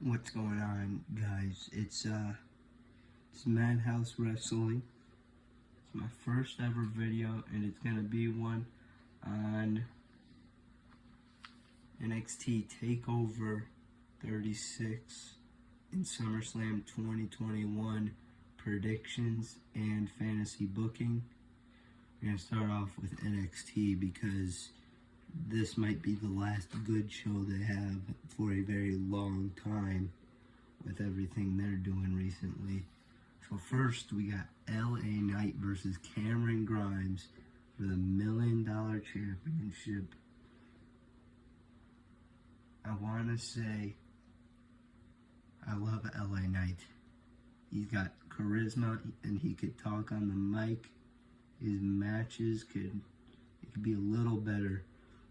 What's going on, guys? It's Madhouse Wrestling. It's my first ever video, and it's gonna be one on NXT Takeover 36 in Summerslam 2021 predictions and fantasy booking. We're gonna start off with NXT because this might be the last good show they have for a very long time with everything they're doing recently. So first we got LA Knight versus Cameron Grimes for the $1 Million Championship. I want to say I love LA Knight. He's got charisma and he could talk on the mic. His matches could be a little better,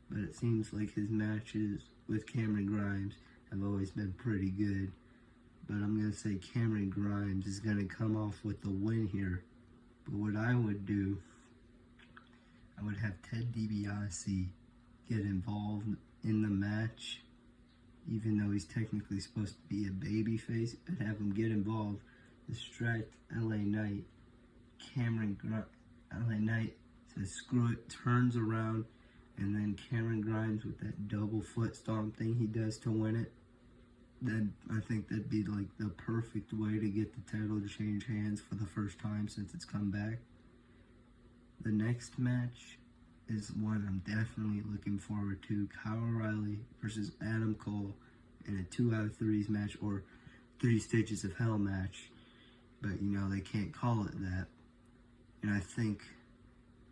but it seems like his matches with Cameron Grimes have always been pretty good. But I'm going to say Cameron Grimes is going to come off with the win here. But what I would do, I would have Ted DiBiase get involved in the match, even though he's technically supposed to be a babyface. I'd have him get involved, distract LA Knight. LA Knight says screw it, turns around, and then Cameron Grimes with that double foot stomp thing he does to win it. Then I think that'd be like the perfect way to get the title to change hands for the first time since it's come back. The next match is one I'm definitely looking forward to. Kyle O'Reilly versus Adam Cole in a 2 out of 3s match, or 3 Stages of Hell match. But you know, they can't call it that. And I think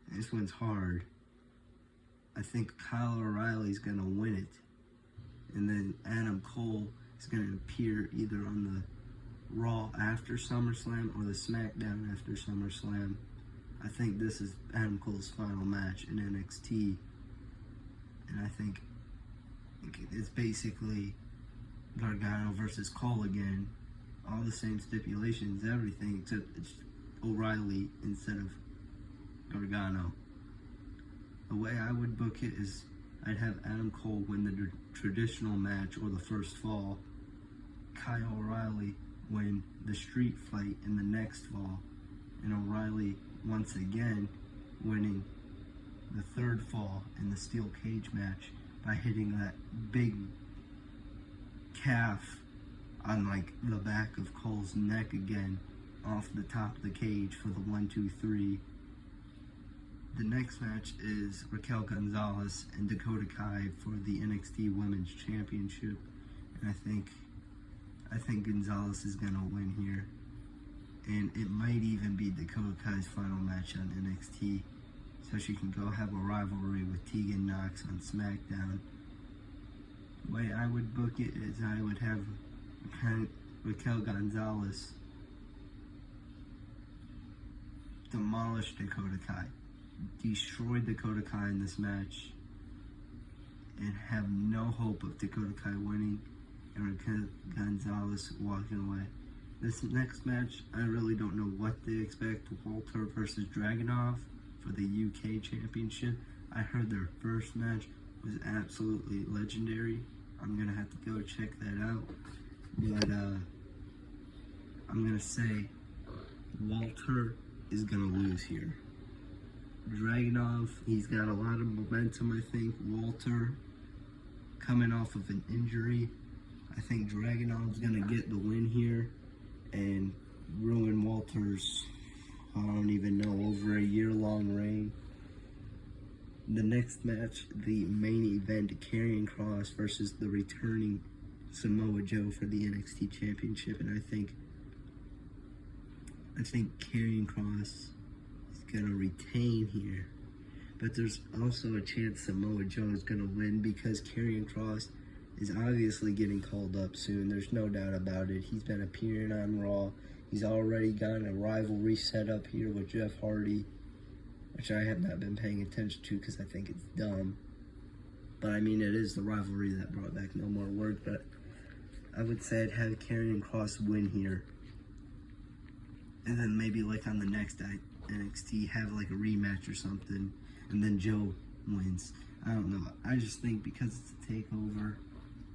this one's hard. I think Kyle O'Reilly's going to win it. And then Adam Cole is going to appear either on the Raw after SummerSlam or the SmackDown after SummerSlam. I think this is Adam Cole's final match in NXT. And I think it's basically Gargano versus Cole again. All the same stipulations, everything, except it's O'Reilly instead of Gargano. The way I would book it is I'd have Adam Cole win the traditional match or the first fall, Kyle O'Reilly win the street fight in the next fall, and O'Reilly once again winning the third fall in the steel cage match by hitting that big calf on like the back of Cole's neck again off the top of the cage for the 1, 2, 3. The next match is Raquel Gonzalez and Dakota Kai for the NXT Women's Championship, and I think Gonzalez is gonna win here, and it might even be Dakota Kai's final match on NXT, so she can go have a rivalry with Tegan Nox on SmackDown. The way I would book it is I would have Raquel Gonzalez demolish Dakota Kai, destroy Dakota Kai in this match, and have no hope of Dakota Kai winning and Raquel Gonzalez walking away. This next match, I really don't know what they expect. Walter versus Dragunov for the UK Championship. I heard their first match was absolutely legendary. I'm going to have to go check that out. But I'm going to say Walter is going to lose here. Dragunov, he's got a lot of momentum, I think. Walter, coming off of an injury, I think Dragunov's going to get the win here and ruin Walter's, I don't even know, over a year-long reign. The next match, the main event, Karrion Kross versus the returning Samoa Joe for the NXT Championship, and I think Karrion Kross is going to retain here. But there's also a chance Samoa Joe is going to win because Karrion Kross is obviously getting called up soon. There's no doubt about it. He's been appearing on Raw. He's already got a rivalry set up here with Jeff Hardy, which I have not been paying attention to because I think it's dumb. But I mean, it is the rivalry that brought back No More Words. But I would say I'd have Karrion Kross win here. And then maybe like on the next NXT, have like a rematch or something. And then Joe wins. I don't know. I just think because it's a takeover,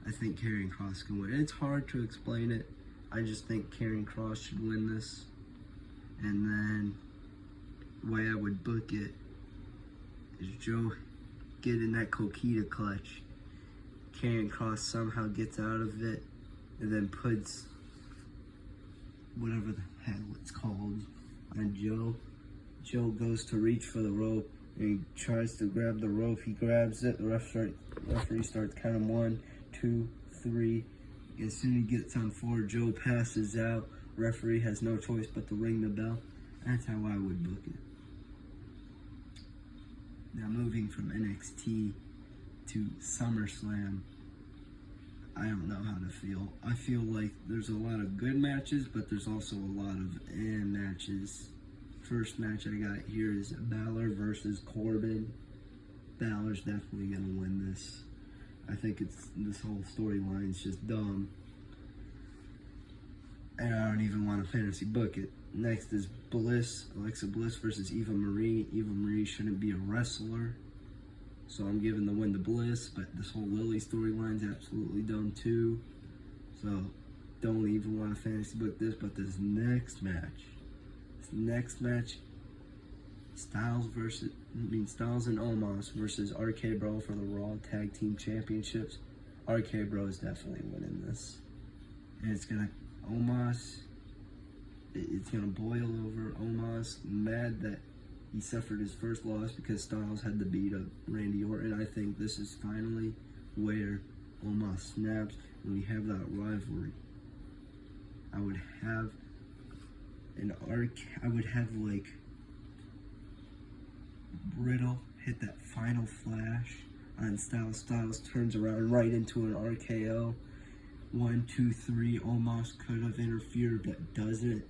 I think Karrion Kross can win. It's hard to explain it. I just think Karrion Kross should win this. And then the way I would book it is Joe get in that Coquita clutch. Karrion Kross somehow gets out of it and then puts whatever the hell it's called on Joe. Joe goes to reach for the rope and he tries to grab the rope. He grabs it. The referee starts counting 1, 2, 3. As soon as he gets on 4, Joe passes out. Referee has no choice but to ring the bell. That's how I would book it. Now moving from NXT to Summerslam, I don't know how to feel. I feel like there's a lot of good matches, but there's also a lot of matches. First match I got here is Balor versus Corbin. Balor's definitely going to win this. I think this whole storyline is just dumb. And I don't even want to fantasy book it. Next is Alexa Bliss versus Eva Marie. Eva Marie shouldn't be a wrestler, so I'm giving the win to Bliss, but this whole Lily storyline is absolutely dumb too. So don't even want to fantasy book this, but this next match, Styles and Omos versus RK Bro for the Raw Tag Team Championships. RK Bro is definitely winning this. And it's gonna boil over. Omos mad that he suffered his first loss because Styles had to beat up Randy Orton. I think this is finally where Omos snaps and we have that rivalry. I would have like Riddle hit that final flash on Styles. Styles turns around right into an RKO. 1, 2, 3. Omos could have interfered but doesn't.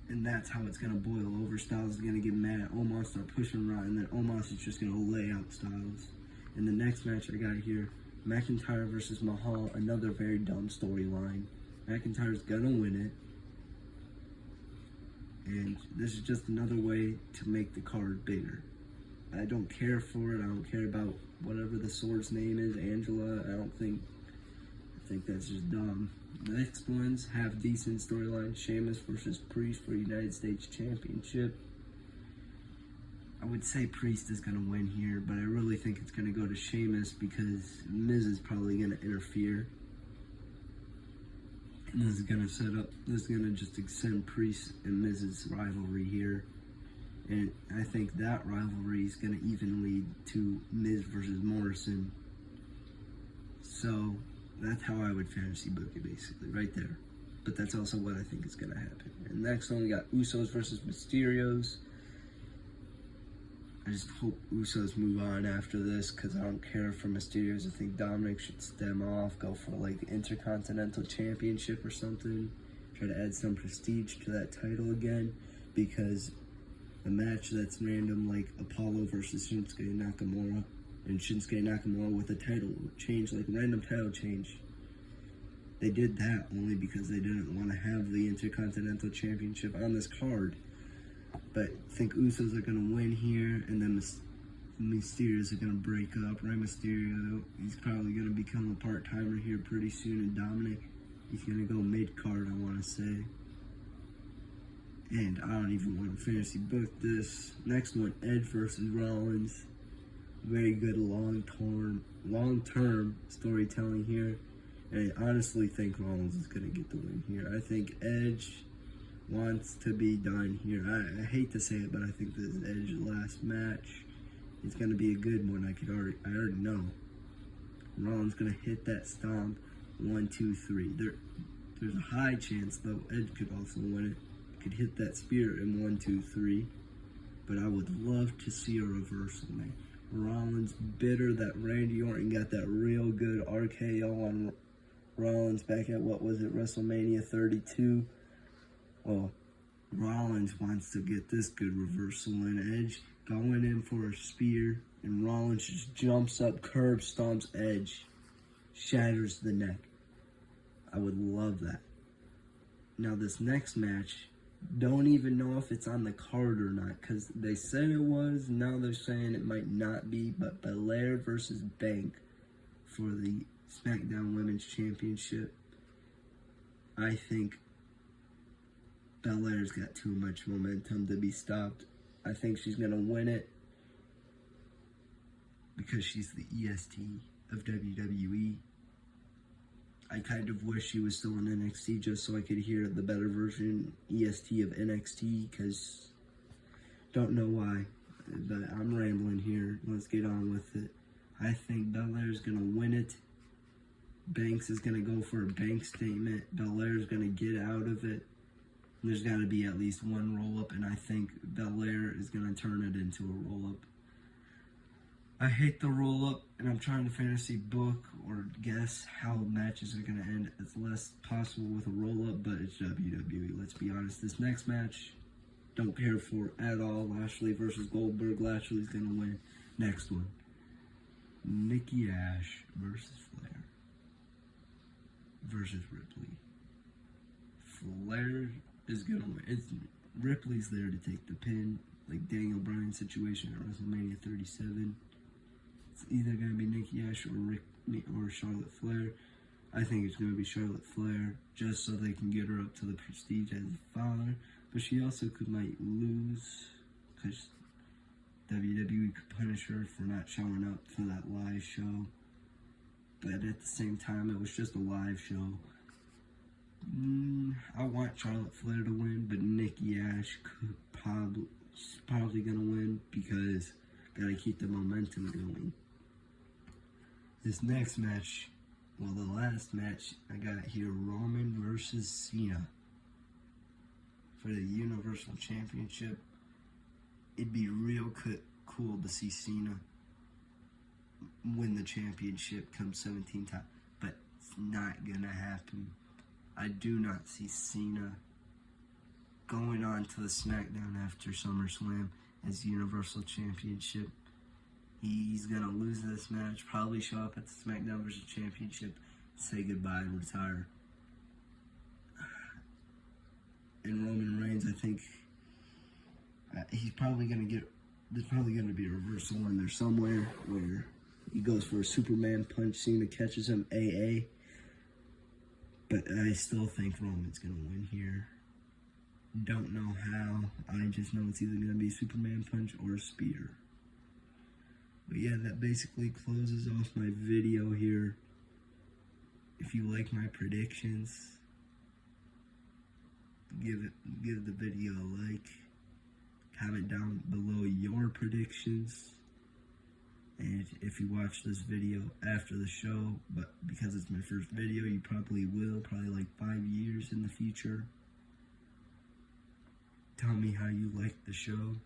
And that's how it's going to boil over. Styles is going to get mad at Omos, start pushing around, and then Omos is just going to lay out Styles. In the next match I got here, McIntyre versus Mahal, another very dumb storyline. McIntyre's going to win it. And this is just another way to make the card bigger. I don't care for it. I don't care about whatever the sword's name is, Angela. I think that's just dumb. The next ones have decent storylines. Sheamus versus Priest for United States Championship. I would say Priest is going to win here, but I really think it's going to go to Sheamus because Miz is probably going to interfere. And this is going to just extend Priest and Miz's rivalry here. And I think that rivalry is going to even lead to Miz versus Morrison. So that's how I would fantasy book it, basically, right there. But that's also what I think is going to happen. And next one, we got Usos versus Mysterios. I just hope Usos move on after this because I don't care for Mysterios. I think Dominic should stem off, go for like the Intercontinental Championship or something. Try to add some prestige to that title again because a match that's random like Apollo versus Shinsuke Nakamura and Shinsuke Nakamura with a title change, like random title change. They did that only because they didn't want to have the Intercontinental Championship on this card. But I think Usos are going to win here, and then Mysterios are going to break up. Rey Mysterio, he's probably going to become a part-timer here pretty soon, and Dominic, he's going to go mid-card, I want to say. And I don't even want to fantasy book this. Next one, Edge versus Rollins. Very good long-term storytelling here. And I honestly think Rollins is going to get the win here. I think Edge wants to be done here. I hate to say it, but I think this Edge last match is going to be a good one. I already know. Rollins going to hit that stomp. 1, 2, 3. There's a high chance, though, Edge could also win it. Could hit that spear in 1, 2, 3. But I would love to see a reversal, man. Rollins bitter that Randy Orton got that real good RKO on Rollins back at, what was it, WrestleMania 32. Well, Rollins wants to get this good reversal in. Edge going in for a spear, and Rollins just jumps up, curb stomps Edge, shatters the neck. I would love that. Now this next match, don't even know if it's on the card or not, because they said it was, now they're saying it might not be, but Belair versus Bank for the SmackDown Women's Championship. I think Belair's got too much momentum to be stopped. I think she's going to win it because she's the EST of WWE. I kind of wish she was still in NXT just so I could hear the better version EST of NXT, because don't know why, but I'm rambling here. Let's get on with it. I think Belair's going to win it. Banks is going to go for a bank statement. Belair's going to get out of it. There's got to be at least one roll-up, and I think Belair is going to turn it into a roll-up. I hate the roll-up, and I'm trying to fantasy book or guess how matches are going to end as less possible with a roll-up, but it's WWE, let's be honest. This next match, don't care for at all. Lashley versus Goldberg. Lashley's going to win. Next one, Nikki Ash versus Flair versus Ripley. Flair is going to win. Ripley's there to take the pin, like Daniel Bryan situation at WrestleMania 37. It's either going to be Nikki Ash or Charlotte Flair. I think it's going to be Charlotte Flair, just so they can get her up to the prestige as a father. But she also might lose, because WWE could punish her for not showing up for that live show. But at the same time, it was just a live show. I want Charlotte Flair to win, but Nikki Ash she's probably going to win, because gotta keep the momentum going. This next match, well, the last match I got here, Roman versus Cena for the Universal Championship. It'd be real cool to see Cena win the championship come 17 times, but it's not gonna happen. I do not see Cena going on to the SmackDown after SummerSlam as Universal Championship. He's going to lose this match, probably show up at the SmackDown vs. Championship, say goodbye and retire. And Roman Reigns, I think he's probably going to there's probably going to be a reversal in there somewhere where he goes for a Superman punch, Cena catches him, AA. But I still think Roman's going to win here. Don't know how. I just know it's either going to be a Superman punch or a spear. But yeah, that basically closes off my video here. If you like my predictions, give the video a like. Comment down below your predictions. And if you watch this video after the show, but because it's my first video, you probably will, probably like 5 years in the future. Tell me how you like the show.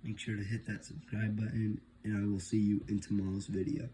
Make sure to hit that subscribe button, and I will see you in tomorrow's video.